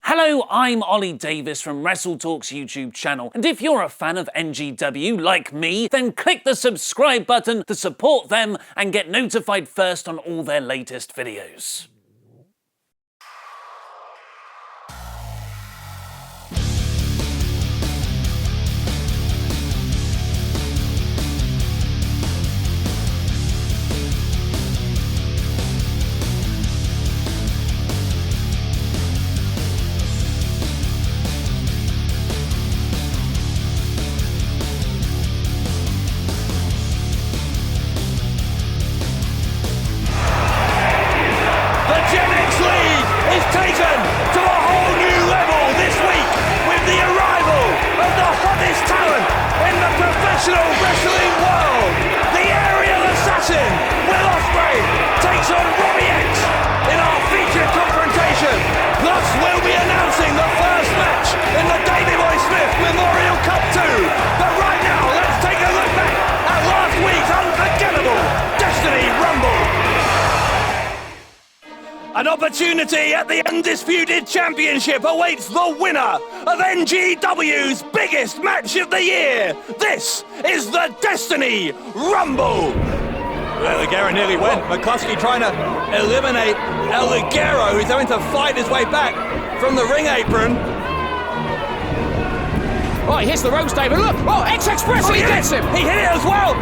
Hello, I'm Ollie Davis from WrestleTalk's YouTube channel, and if you're a fan of NGW like me, then click the subscribe button to support them and get notified first on all their latest videos. Taken to a whole new level this week with the arrival of the hottest talent in the professional wrestling world. The aerial assassin, Will Ospreay, takes on Robbie X in our featured confrontation. Plus, we'll be announcing the first match in the Davey Boy Smith Memorial Cup 2. But right now, let's take a look back at last week's unforgettable Destiny Rumble. An opportunity at the Undisputed Championship awaits the winner of NGW's biggest match of the year. This is the Destiny Rumble. El Ligero nearly went. McCluskey trying to eliminate El Ligero, who's having to fight his way back from the ring apron. Oh, he hits the ropes, David. Look! Oh, X Express, he gets him! He hit it as well!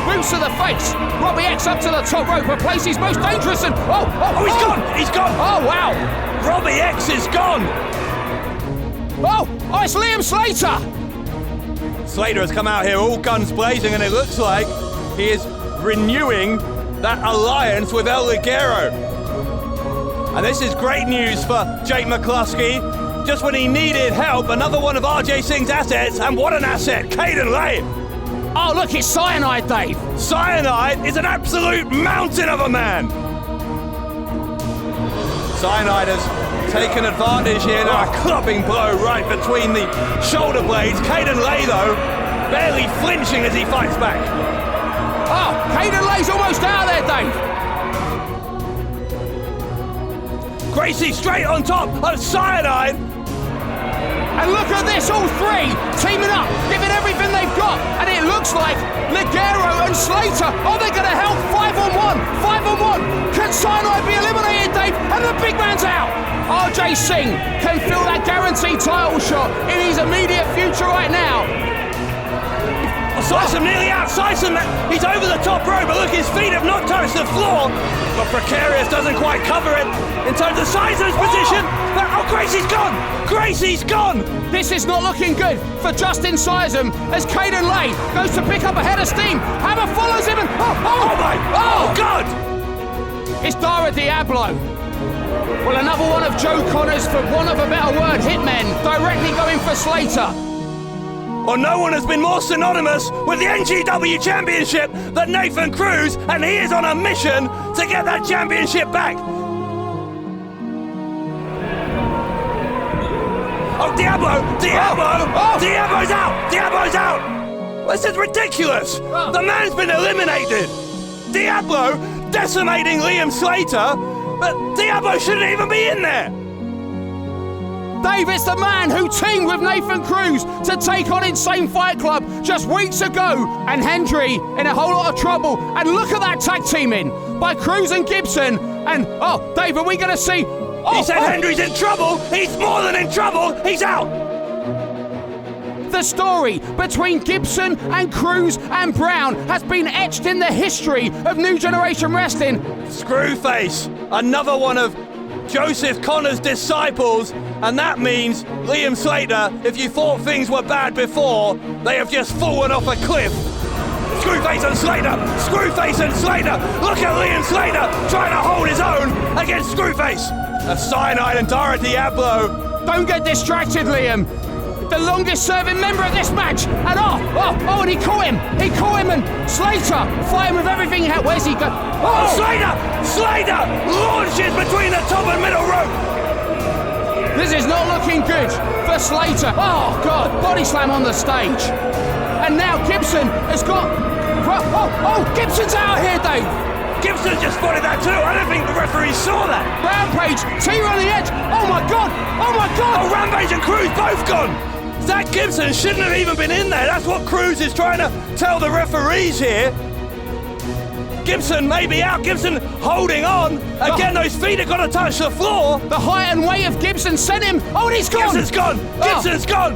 Boots to the face. Robbie X up to the top rope, a place he's most dangerous and... Oh, he's gone! He's gone! Oh, wow! Robbie X is gone! Oh, it's Liam Slater! Slater has come out here all guns blazing, and it looks like he is renewing that alliance with El Ligero. And this is great news for Jake McCluskey. Just when he needed help, another one of RJ Singh's assets, and what an asset, Caden Lay! Oh, look, it's Cyanide, Dave. Cyanide is an absolute mountain of a man. Cyanide has taken advantage here. Now a clubbing blow right between the shoulder blades. Caden Lay, though, barely flinching as he fights back. Oh, Caden Lay's almost out there, Dave. Gracie straight on top of Cyanide. And look at this, all three teaming up, giving everything they've got. And it looks like Ligero and Slater, they're going to help 5-on-1, 5-on-1. Can Cyanide be eliminated, Dave? And the big man's out. RJ Singh can feel that guaranteed title shot in his immediate future right now. Sysom nearly out. Sysom, he's over the top rope, but look, his feet have not touched the floor. But Precarious doesn't quite cover it in terms of Sysom's position. But, Gracie's gone! Gracie's gone! This is not looking good for Justin Sysom as Caden Lay goes to pick up a head of steam. Hammer follows him and... Oh, God! It's Dara Diablo. Well, another one of Joe Connor's, for want of a better word, hitmen, directly going for Slater. Well, no one has been more synonymous with the NGW Championship than Nathan Cruz, and he is on a mission to get that championship back. Oh, Diablo! Diablo's out! Diablo's out! This is ridiculous! The man's been eliminated! Diablo decimating Liam Slater, but Diablo shouldn't even be in there! Dave, it's the man who teamed with Nathan Cruz to take on Insane Fight Club just weeks ago. And Hendry in a whole lot of trouble. And look at that tag teaming by Cruz and Gibson. And, Dave, are we going to see... He said Hendry's in trouble. He's more than in trouble. He's out. The story between Gibson and Cruz and Brown has been etched in the history of New Generation Wrestling. Screwface, another one of Joseph Connor's disciples, and that means Liam Slater, if you thought things were bad before, they have just fallen off a cliff. Screwface and Slater! Screwface and Slater! Look at Liam Slater trying to hold his own against Screwface! A Cyanide and Dara Diablo. Don't get distracted, Liam. The longest serving member of this match. And and he caught him. He caught him, and Slater fighting with everything he had. Where's he go? Slater launches between the top and middle rope. This is not looking good for Slater. Oh, God, body slam on the stage. And now Gibson has got... Gibson's out here, Dave. Gibson just spotted that too. I don't think the referee saw that. Rampage, T on the edge. Oh my God! Oh my God! Oh, Rampage and Cruz both gone. Zach Gibson shouldn't have even been in there. That's what Cruz is trying to tell the referees here. Gibson may be out. Gibson holding on. Again, those feet are going to touch the floor. The height and weight of Gibson sent him. Oh, and he's gone. Gibson's gone. Gibson's gone.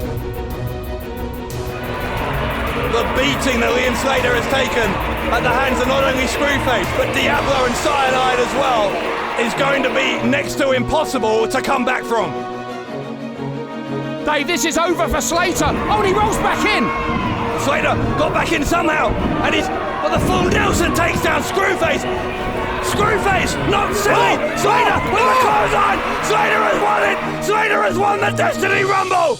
The beating that Liam Slater has taken at the hands of not only Screwface, but Diablo and Cyanide as well, is going to be next to impossible to come back from. Dave, this is over for Slater. Oh, and he rolls back in. Slater got back in somehow, and but the full Nelson takes down Screwface. Screwface, not silly. Slater with the clothesline. Slater has won it. Slater has won the Destiny Rumble.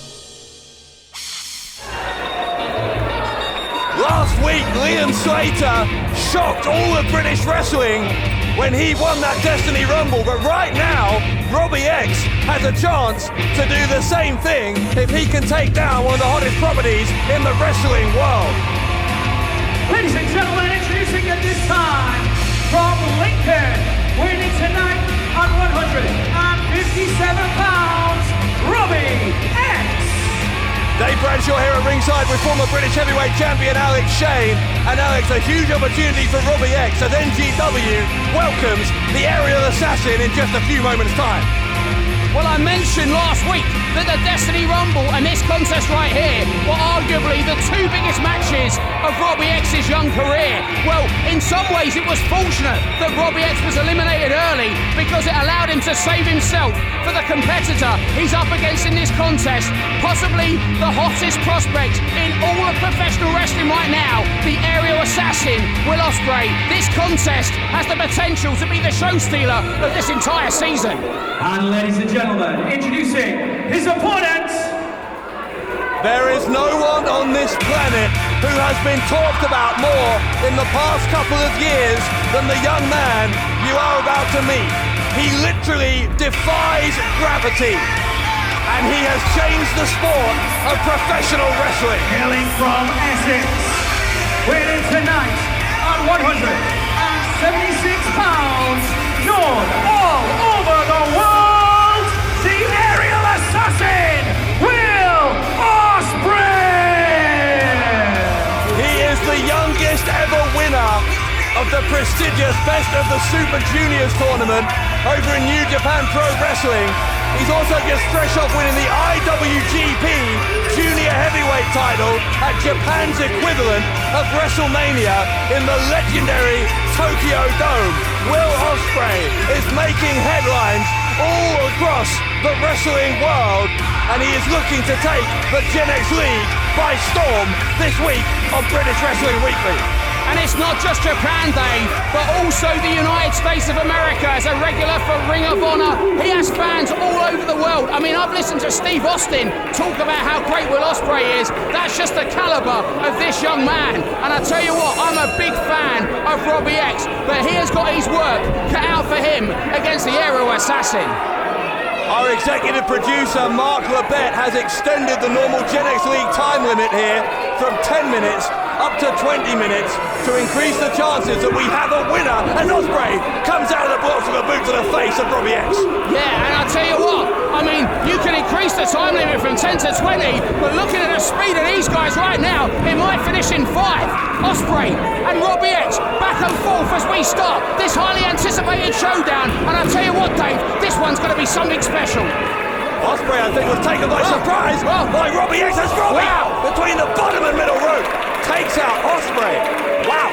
Last week, Liam Slater shocked all of British wrestling when he won that Destiny Rumble, but right now, Robbie X has a chance to do the same thing if he can take down one of the hottest properties in the wrestling world. Ladies and gentlemen, introducing at this time, from Lincoln, winning tonight on 157 pounds, Robbie X. Dave Bradshaw here at ringside with former British heavyweight champion Alex Shane. And Alex, a huge opportunity for Robbie X as NGW welcomes the aerial assassin in just a few moments' time. Well, I mentioned last week that the Destiny Rumble and this contest right here were arguably the two biggest matches of Robbie X's young career. Well, in some ways it was fortunate that Robbie X was eliminated early because it allowed him to save himself for the competitor he's up against in this contest, possibly the hottest prospect in all of professional wrestling right now, the aerial assassin, Will Ospreay. This contest has the potential to be the show stealer of this entire season. And ladies and gentlemen, introducing his opponent. There is no one on this planet who has been talked about more in the past couple of years than the young man you are about to meet. He literally defies gravity, and he has changed the sport of professional wrestling. Hailing from Essex, winning tonight on 176 pounds, known all over the world, the aerial assassin, Will Ospreay! He is the youngest ever winner of the prestigious Best of the Super Juniors tournament over in New Japan Pro Wrestling. He's also just fresh off winning the IWGP Junior Heavyweight title at Japan's equivalent of WrestleMania in the legendary Tokyo Dome. Will Ospreay is making headlines all across the wrestling world, and he is looking to take the Gen X League by storm this week on British Wrestling Weekly. And it's not just Japan, Dave, but also the United States of America as a regular for Ring of Honor. He has fans all over the world. I mean, I've listened to Steve Austin talk about how great Will Ospreay is. That's just the caliber of this young man. And I tell you what, I'm a big fan of Robbie X, but he has got his work cut out for him against the aerial assassin. Our executive producer, Mark Labette, has extended the normal Gen X League time limit here from 10 minutes up to 20 minutes to increase the chances that we have a winner as Ospreay comes out of the blocks with a boot to the face of Robbie X. Yeah, and I tell you what, I mean, you can increase the time limit from 10 to 20, but looking at the speed of these guys right now, it might finish in 5. Ospreay and Robbie X back and forth as we start this highly anticipated showdown, and I tell you what, Dave, this one's going to be something special. Ospreay, I think, was taken by surprise by Robbie X as Robbie between the bottom and middle rope takes out Ospreay. Wow.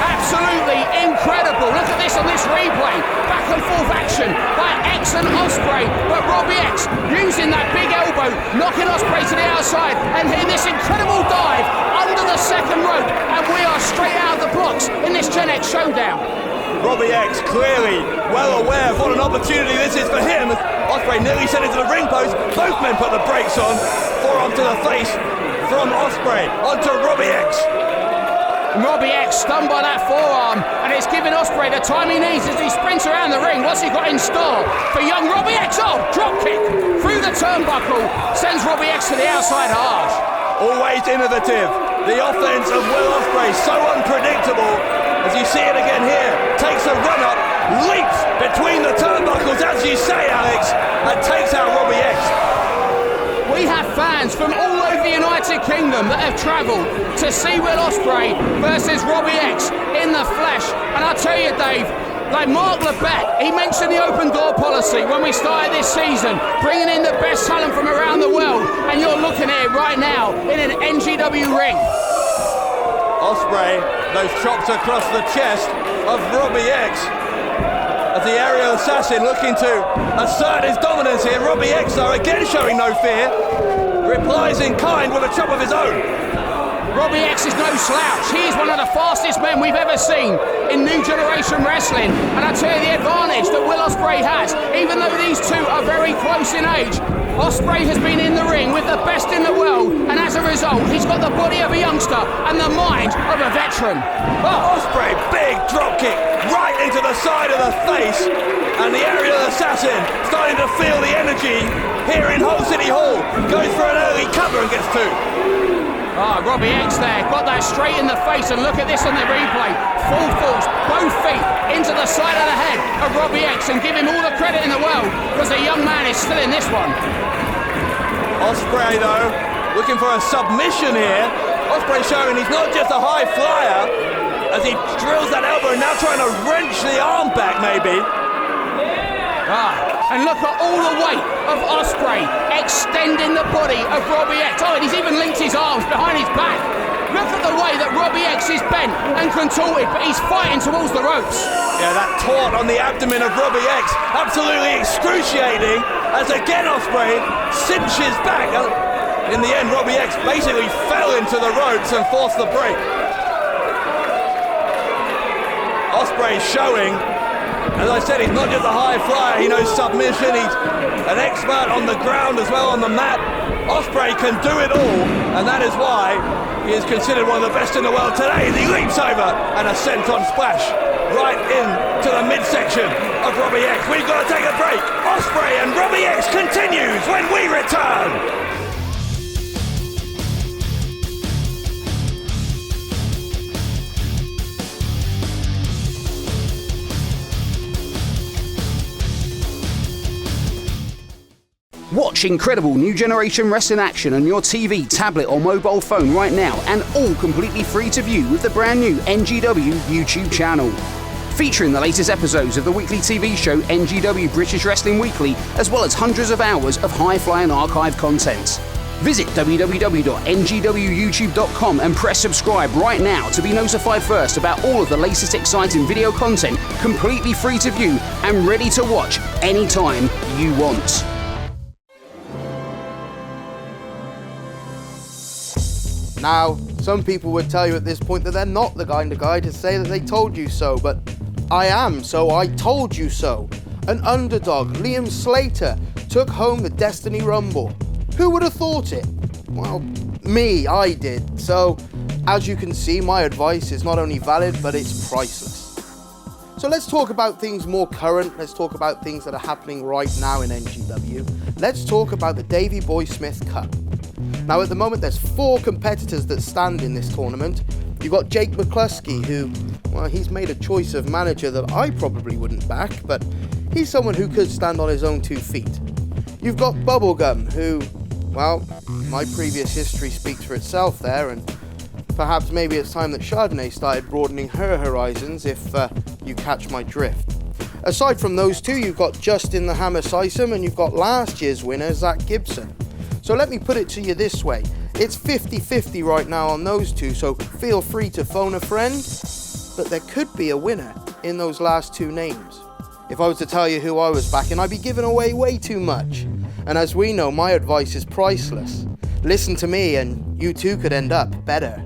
Absolutely incredible. Look at this on this replay. Back and forth action by X and Ospreay, but Robbie X using that big elbow, knocking Ospreay to the outside and hitting this incredible dive under the second rope, and we are straight out of the blocks in this Gen X showdown. Robbie X clearly well aware of what an opportunity this is for him. Ospreay nearly sent into the ring post. Both men put the brakes on. Forearm to the face from Ospreay onto Robbie X. Robbie X stunned by that forearm, and it's giving Ospreay the time he needs as he sprints around the ring. What's he got in store for young Robbie X? Oh, drop kick through the turnbuckle, sends Robbie X to the outside hard. Always innovative. The offense of Will Ospreay so unpredictable. as you see it again here, takes a run up, leaps between the turnbuckles, as you say, Alex, and takes out Robbie X. We have fans from all over the United Kingdom that have travelled to see Will Ospreay versus Robbie X in the flesh. And I'll tell you, Dave, like Mark Lebet, he mentioned the open door policy when we started this season, bringing in the best talent from around the world, and you're looking at it right now in an NGW ring. Ospreay, those chops across the chest of Robbie X, as the aerial assassin looking to assert his dominance here. Robbie X, though, again showing no fear, replies in kind with a chop of his own. Robbie X is no slouch. He is one of the fastest men we've ever seen in New Generation Wrestling. And I tell you, the advantage that Will Ospreay has, even though these two are very close in age, Ospreay has been in the ring with the best in the world, and as a result, he's got the body of a youngster and the mind of a veteran. Oh, Ospreay, big drop kick right into the side of the face, and the aerial assassin starting to feel the energy here in Hull City Hall. Goes for an early cover and gets two. Robbie X there, got that straight in the face, and look at this on the replay. Full force, both feet into the side of the head of Robbie X, and give him all the credit in the world, because the young man is still in this one. Ospreay, though, looking for a submission here. Ospreay showing he's not just a high flyer, as he drills that elbow, now trying to wrench the arm back, maybe. And look at all the weight of Ospreay extending the body of Robbie X. Oh, and he's even linked his arms behind his back. Look at the way that Robbie X is bent and contorted, but he's fighting towards the ropes. Yeah, that taunt on the abdomen of Robbie X, absolutely excruciating, as again Ospreay cinches back. In the end, Robbie X basically fell into the ropes and forced the break. Ospreay showing, as I said, he's not just a high flyer, he knows submission, he's an expert on the ground as well on the mat. Ospreay can do it all, and that is why he is considered one of the best in the world today. He leaps over and a senton splash right into the midsection of Robbie X. We've got to take a break. Ospreay and Robbie X continues when we return. Watch incredible New Generation Wrestling action on your TV, tablet or mobile phone right now, and all completely free to view with the brand new NGW YouTube channel. Featuring the latest episodes of the weekly TV show NGW British Wrestling Weekly, as well as hundreds of hours of high-flying archive content. Visit www.ngwyoutube.com and press subscribe right now to be notified first about all of the latest exciting video content, completely free to view and ready to watch anytime you want. Now, some people would tell you at this point that they're not the kind of guy to say that they told you so, but I am, so I told you so. An underdog, Liam Slater, took home the Destiny Rumble. Who would have thought it? Well, me, I did. So, as you can see, my advice is not only valid, but it's priceless. So let's talk about things more current. Let's talk about things that are happening right now in NGW. Let's talk about the Davey Boy Smith Cup. Now, at the moment, there's 4 competitors that stand in this tournament. You've got Jake McCluskey, who, well, he's made a choice of manager that I probably wouldn't back, but he's someone who could stand on his own 2 feet. You've got Bubblegum, who, well, my previous history speaks for itself there, and perhaps maybe it's time that Chardonnay started broadening her horizons, if you catch my drift. Aside from those 2, you've got Justin the Hammer Sysom, and you've got last year's winner, Zach Gibson. So let me put it to you this way, it's 50-50 right now on those 2, so feel free to phone a friend, but there could be a winner in those last 2 names. If I was to tell you who I was backing, I'd be giving away way too much. And as we know, my advice is priceless. Listen to me and you too could end up better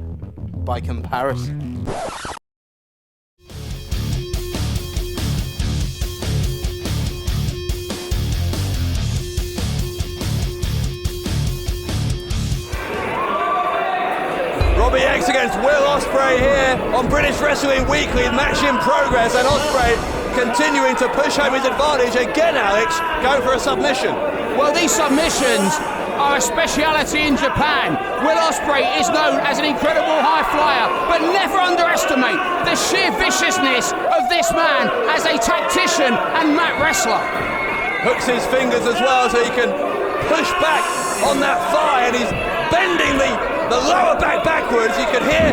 by comparison. Robbie X against Will Ospreay here on British Wrestling Weekly, match in progress, and Ospreay continuing to push home his advantage again. Alex, going for a submission. Well, these submissions are a speciality in Japan. Will Ospreay is known as an incredible high flyer, but never underestimate the sheer viciousness of this man as a tactician and mat wrestler. Hooks his fingers as well so he can push back on that thigh, and he's bending the lower back backwards. You can hear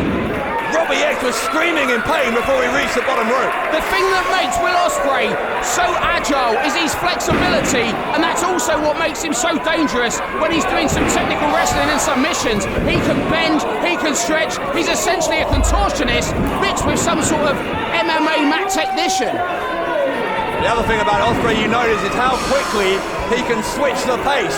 Robbie X was screaming in pain before he reached the bottom rope. The thing that makes Will Ospreay so agile is his flexibility, and that's also what makes him so dangerous when he's doing some technical wrestling and submissions. He can bend, he can stretch, he's essentially a contortionist mixed with some sort of MMA mat technician. The other thing about Ospreay you notice is how quickly he can switch the pace.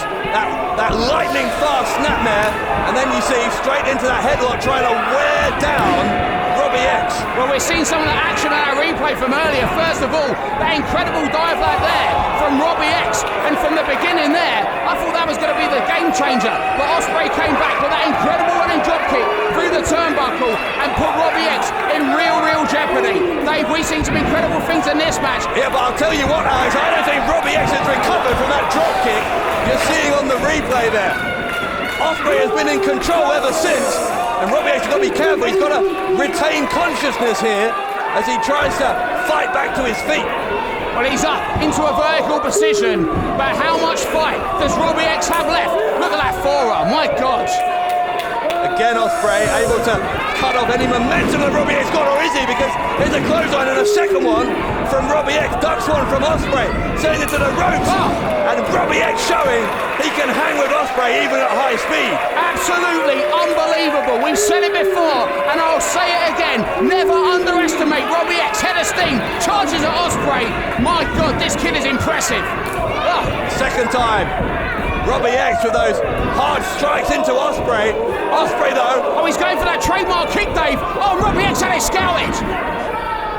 That lightning fast snapmare, and then you see straight into that headlock trying to wear down Robbie X. Well, we're seeing some of the action on our replay from earlier. First of all, that incredible dive like there from Robbie X, and from the beginning there, I thought that was going to be the game changer. But Ospreay came back with that incredible running drop kick through the turnbuckle and put Robbie X in real jeopardy. Dave, we've seen some incredible things in this match. Yeah, but I'll tell you what, Alex, I don't think Robbie X has recovered from that drop kick you're seeing on the replay there. Ospreay has been in control ever since, and Robbie X has got to be careful. He's got to retain consciousness here as he tries to fight back to his feet. Well, he's up into a vertical position, but how much fight does Robbie X have left? Look at that forearm, my God. Again, Ospreay able to cut off any momentum that Robbie X got, or is he? Because here's a clothesline and a second one from Robbie X, ducks one from Ospreay, sends it to the ropes, and Robbie X showing he can hang with Ospreay even at high speed. Absolutely unbelievable. We've said it before, and I'll say it again. Never underestimate Robbie X. Head of steam, charges at Ospreay. My God, this kid is impressive. Second time. Robbie X with those hard strikes into Ospreay. Ospreay though. Oh, he's going for that trademark kick, Dave. Oh, Robbie X had it scouted.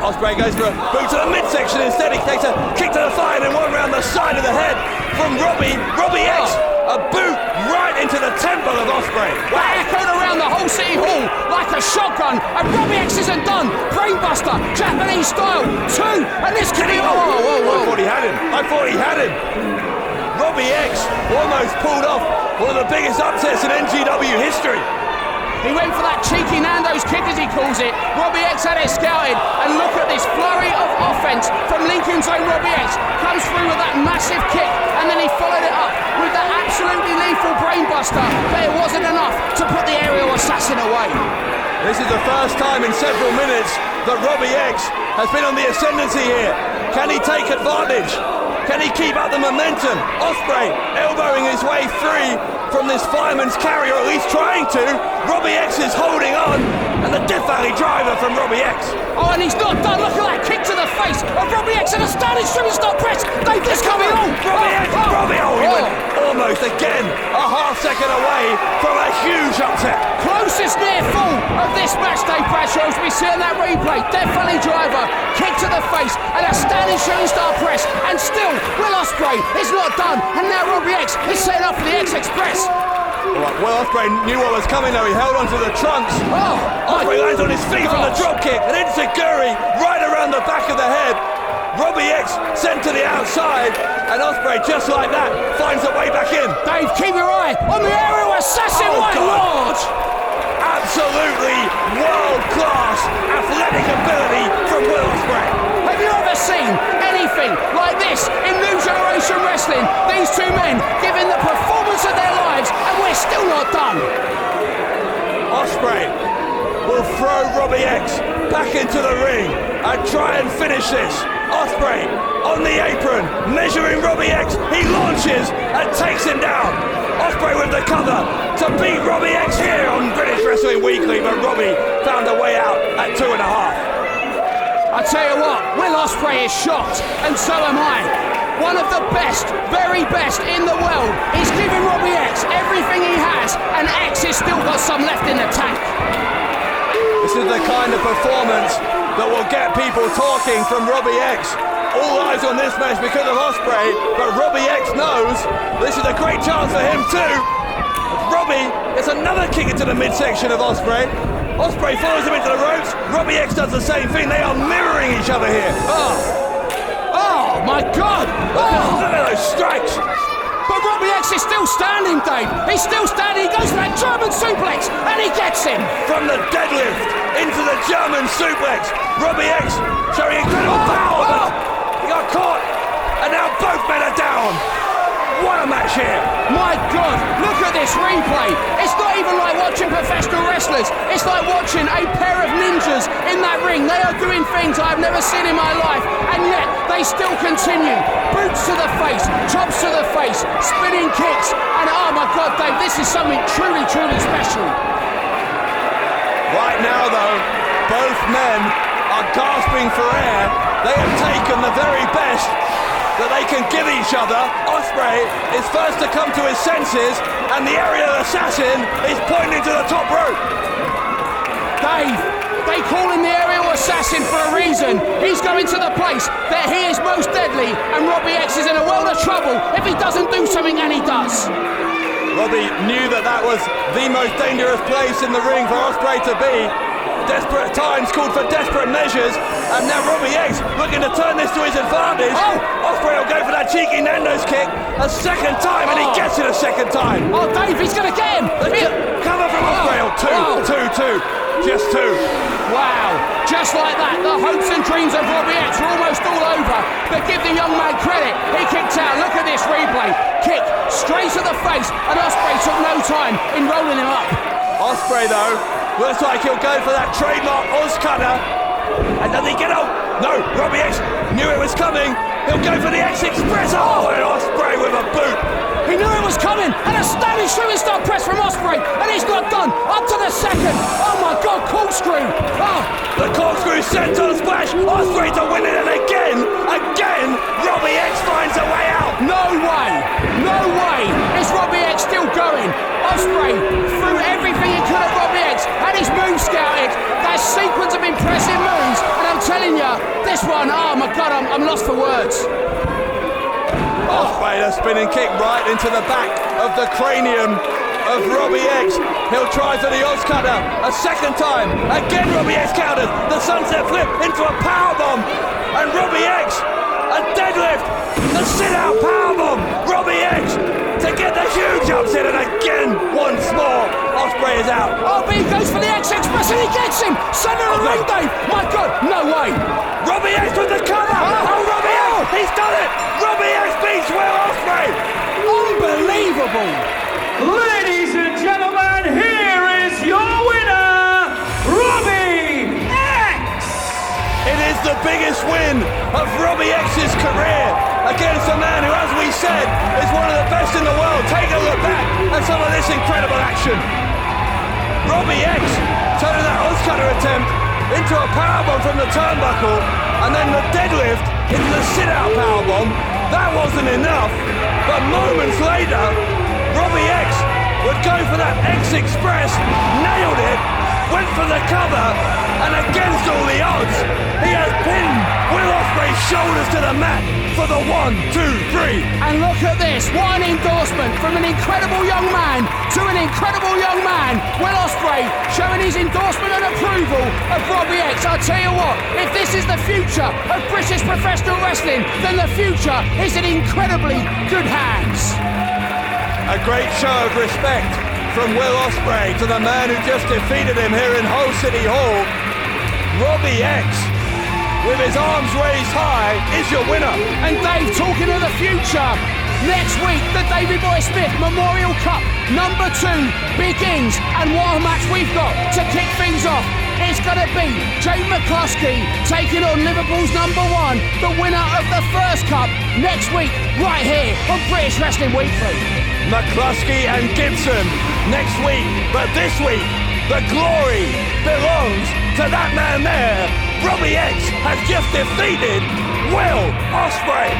Ospreay goes for a boot to the midsection instead. He takes a kick to the thigh and then one round the side of the head from Robbie X. A boot right into the temple of Ospreay. That echoed around the whole city hall like a shotgun, and Robbie X isn't done. Brainbuster, Japanese style, two, and this could be. I thought he had him. Robbie X almost pulled off one of the biggest upsets in NGW history. He went for that cheeky Nando's kick, as he calls it. Robbie X had it scouted, and look at this flurry of offense from Lincoln's own Robbie X. Comes through with that massive kick, and then he followed it up with that absolutely lethal brainbuster, but it wasn't enough to put the aerial assassin away. This is the first time in several minutes that Robbie X has been on the ascendancy here. Can he take advantage? Can he keep up the momentum? Ospreay elbowing his way free from this fireman's carry, or at least trying to. Robbie X is holding on, and the Death Valley driver from Robbie X. Oh, and he's not done. Look at that kick to the face of Robbie X and a standing shooting star press. Dave, this coming on. Robbie X, he went almost again a half second away from a huge upset. Closest near full of this match, Dave Bradshaw, as we see on that replay. Death Valley driver, kick to the face, and a standing shooting star press, and still Will Ospreay is not done, and now Robbie X is setting up for the X Express. Will Ospreay knew what was coming though. He held onto the trunks. Ospreay lands on his feet from the drop kick, and enziguri right around the back of the head. Robbie X sent to the outside, and Ospreay just like that finds a way back in. Dave, keep your eye on the aerial assassin. My Lord! Absolutely world-class athletic ability from Will Ospreay. Have you ever seen anything like this in New Generation Wrestling? These two men giving the performance of their lives, and we're still not done. Ospreay will throw Robbie X back into the ring and try and finish this. Ospreay on the apron, measuring Robbie X. He launches and takes him down. Ospreay with the cover to beat Robbie X here on British Wrestling Weekly, but Robbie found a way out at 2.5. I tell you what, Will Ospreay is shocked, and so am I. One of the best, very best in the world is giving Robbie X everything he has, and X has still got some left in the tank. This is the kind of performance that will get people talking from Robbie X. All eyes on this match because of Ospreay, but Robbie X knows this is a great chance for him too. Robbie gets another kick into the midsection of Ospreay. Ospreay follows him into the ropes. Robbie X does the same thing. They are mirroring each other here. Oh my God! Look at those strikes. But Robbie X X is still standing, Dave. He's still standing. He goes for that German suplex, and he gets him. From the deadlift into the German suplex. Robbie X showing incredible power. But he got caught, and now both men are down. What a match here. My God, look at this replay. It's not even like watching professional wrestlers. It's like watching a pair of ninjas in that ring. They are doing things I've never seen in my life, and yet they still continue. Boots to the face, chops to the face, spinning kicks, and oh my God, Dave, this is something truly, truly special. Right now, though, both men are gasping for air. They have taken the very best that they can give each other. Ospreay is first to come to his senses, and the aerial assassin is pointing to the top rope. Dave, they call him the aerial assassin for a reason. He's going to the place that he is most deadly, and Robbie X is in a world of trouble if he doesn't do something, and he does. Robbie knew that that was the most dangerous place in the ring for Ospreay to be. Desperate times called for desperate measures, and now Robbie X looking to turn this to his advantage. Ospreay will go for that cheeky Nando's kick a second time, and he gets it a second time. Oh, Dave, he's going to get him. Cover from Ospreay. Two. Just two. Wow, just like that, the hopes and dreams of Robbie X are almost all over, but give the young man credit. He kicked out. Look at this replay. Kick straight to the face, and Ospreay took no time in rolling him up. Ospreay, though, looks like he'll go for that trademark Oz cutter. And does he get up? No, Robbie X knew it was coming. He'll go for the X Express. Oh, and Ospreay with a boot. He knew it was coming, and a standing shooting star press from Ospreay, and he's not done. Up to the second. Oh my God, corkscrew. Oh. The corkscrew senton splash. Ospreay to win it, and again, Robbie X finds a way out. No way. Is Robbie X still going? Ospreay threw everything he could at Robbie X, and his move scouted. That sequence of impressive moves, and I'm telling you, this one, oh my God, I'm lost for words. Ospreay, a spinning kick right into the back of the cranium of Robbie X. He'll try for the Oz cutter a second time. Again, Robbie X counters the sunset flip into a powerbomb, and Robbie X a deadlift, the sit-out powerbomb. Robbie X to get the huge upset, and again, once more, Ospreay is out. Oh, but he goes for the X Express, and he gets him. Center of the ring, Dave. My God, no way. Robbie X with the cover. Oh, Robbie X, he's done it. Robbie X beats Will Ospreay. Unbelievable. Ladies and gentlemen, here is your winner, Robbie X! It is the biggest win of Robbie X's career against a man who, as we said, is one of the best in the world. Take a look back at some of this incredible action. Robbie X turning that Oz cutter attempt into a powerbomb from the turnbuckle, and then the deadlift into the sit-out powerbomb. That wasn't enough, but moments later, Robbie X would go for that X Express, nailed it, went for the cover, and against all the odds, he has pinned Will Ospreay's shoulders to the mat for the 1, 2, 3. And look at this, what an endorsement from an incredible young man to an incredible young man. Will Ospreay showing his endorsement and approval of Robbie X. I'll tell you what, if this is the future of British professional wrestling, then the future is in incredibly good hands. A great show of respect from Will Ospreay to the man who just defeated him here in Hull City Hall. Robbie X, with his arms raised high, is your winner. And Dave, talking of the future, next week the David Boy Smith Memorial Cup number 2 begins, and what a match we've got to kick things off. It's going to be Jake McCluskey taking on Liverpool's number 1, the winner of the first cup, next week right here on British Wrestling Weekly. McCluskey and Gibson next week, but this week the glory belongs to that man there. Robbie X has just defeated Will Ospreay.